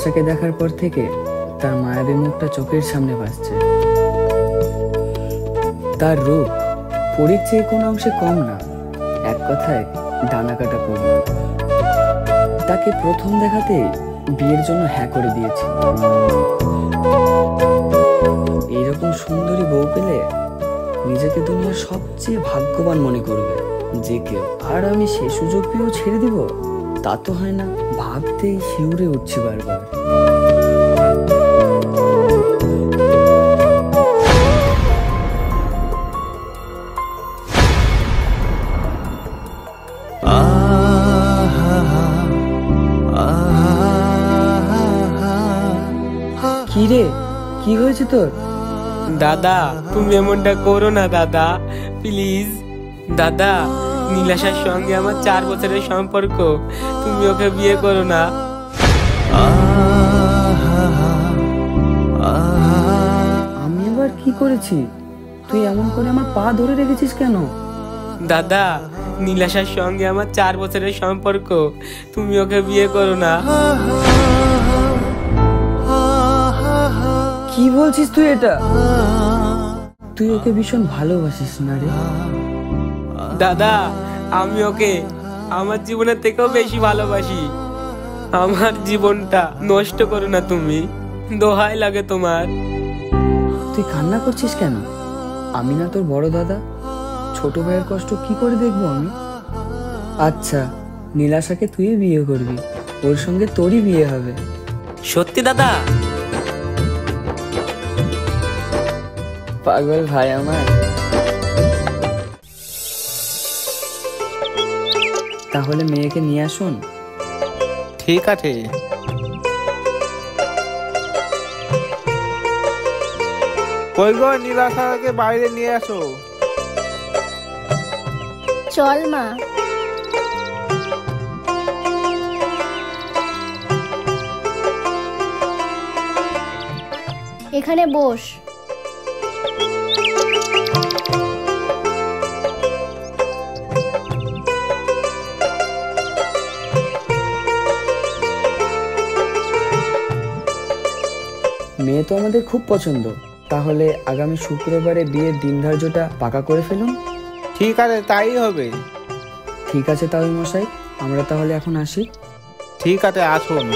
নীলাশাকে দেখার পর থেকে তার মায়াবী মুখটা চোখের সামনে ভাসছে। তার রূপ পরীর চেয়ে কোনো অংশে কম না, এক কথায় ডানা কাটা পরি। তাকে প্রথম দেখাতে বিয়ের জন্য হ্যাঁ করে দিয়েছি। এইরকম সুন্দরী বউ পেলে নিজেকে দুনিয়ার সবচেয়ে ভাগ্যবান মনে করবে যে কেউ। আর আমি সে সুযোগ পেয়েও ছেড়ে দিব, তা তো হয় না। ভাবতেই শিউরে উঠছি বারবার। কি রে, কি হয়েছে তোর? দাদা তুমি এমনটা করো না দাদা, প্লিজ। দাদা, নীলাশার সঙ্গে আমার 4 বছরের সম্পর্ক, তুমি ওকে বিয়ে করো না। আমি আবার কি করেছি? তুই এমন করে আমার পা ধরে রেখেছিস কেন? দাদা, নীলাশার সঙ্গে আমার 4 বছরের সম্পর্ক, তুমি ওকে বিয়ে করো না। কি বলছিস তুই এটা? তুই ওকে ভীষণ ভালোবাসিস না রে? দাদা, আমি ওকে আমার জীবনের থেকেও বেশি ভালোবাসি। আমার জীবনটা নষ্ট করো না তুমি, দোহাই লাগে তোমার। তুই কান্না করছিস কেন? আমি না তোর বড় দাদা? ছোট ভাইয়ের কষ্ট কি করে দেখবো আমি? আচ্ছা, নীলাশাকে তুই বিয়ে করবি, ওর সঙ্গে তোরই বিয়ে হবে। সত্যি দাদা? পাগল ভাই আমার। তাহলে মেয়েকে নিয়ে আসুন। ঠিক আছে। কই গো, নীলাশাকে বাইরে নিয়ে আসো। চল মা। এখানে বস। মেয়ে তো আমাদের খুব পছন্দ। তাহলে আগামী শুক্রবারে বিয়ের দিন ধার্যটা পাকা করে ফেলুন। ঠিক আছে, তাই হবে। ঠিক আছে তাহলে মশাই, আমরা তাহলে এখন আসি। ঠিক আছে, আসুন।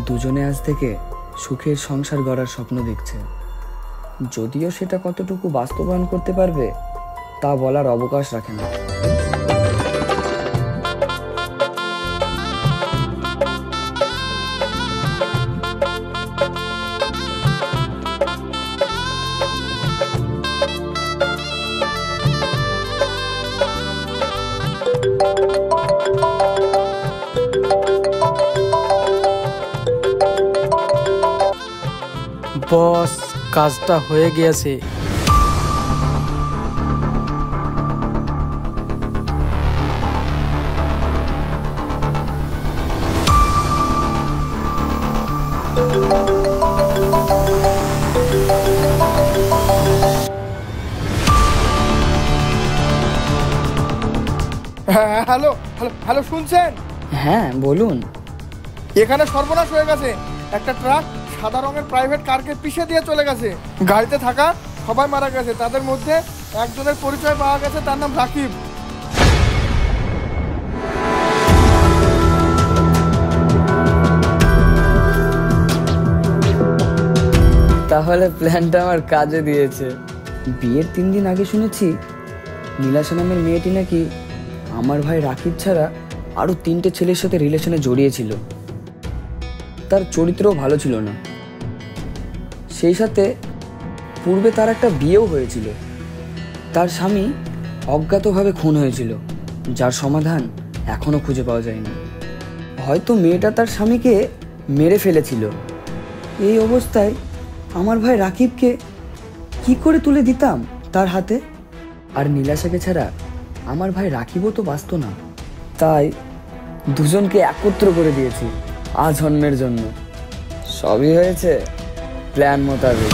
দুজনে আজ থেকে সুখের সংসার গড়ার স্বপ্ন দেখছে। যদিও সেটা কতটুকু বাস্তবায়ন করতে পারবে তা বলার অবকাশ রাখে না। বস, কাজটা হয়ে গিয়েছে। হ্যালো হ্যালো হ্যালো, শুনছেন? হ্যাঁ বলুন। এখানে সর্বনাশ হয়ে গেছে। একটা ট্রাক সাদা রঙের প্রাইভেট কারকে পিষে দিয়ে চলে গেছে। গাড়িতে থাকা সবাই মারা গেছে। তাদের মধ্যে একজনের পরিচয় পাওয়া গেছে, তার নাম রাকিব। তাহলে প্ল্যানটা আমার কাজে দিয়েছে। বিয়ের 3 দিন আগে শুনেছি নীলাশা নামের মেয়েটি নাকি আমার ভাই রাকিব ছাড়া আরো 3টে ছেলের সাথে রিলেশনে জড়িয়েছিল। তার চরিত্রও ভালো ছিল না। সেই সাথে পূর্বে তার একটা বিয়েও হয়েছিল। তার স্বামী অজ্ঞাতভাবে খুন হয়েছিল, যার সমাধান এখনো খুঁজে পাওয়া যায়নি। হয়তো মেয়েটা তার স্বামীকে মেরে ফেলেছিল। এই অবস্থায় আমার ভাই রাকিবকে কি করে তুলে দিতাম তার হাতে? আর নীলাশাকে ছাড়া আমার ভাই রাকিবও তো বাঁচত না। তাই দুজনকে একত্র করে দিয়েছি আজন্মের জন্য। সবই হয়েছে প্ল্যান মোতাবেক।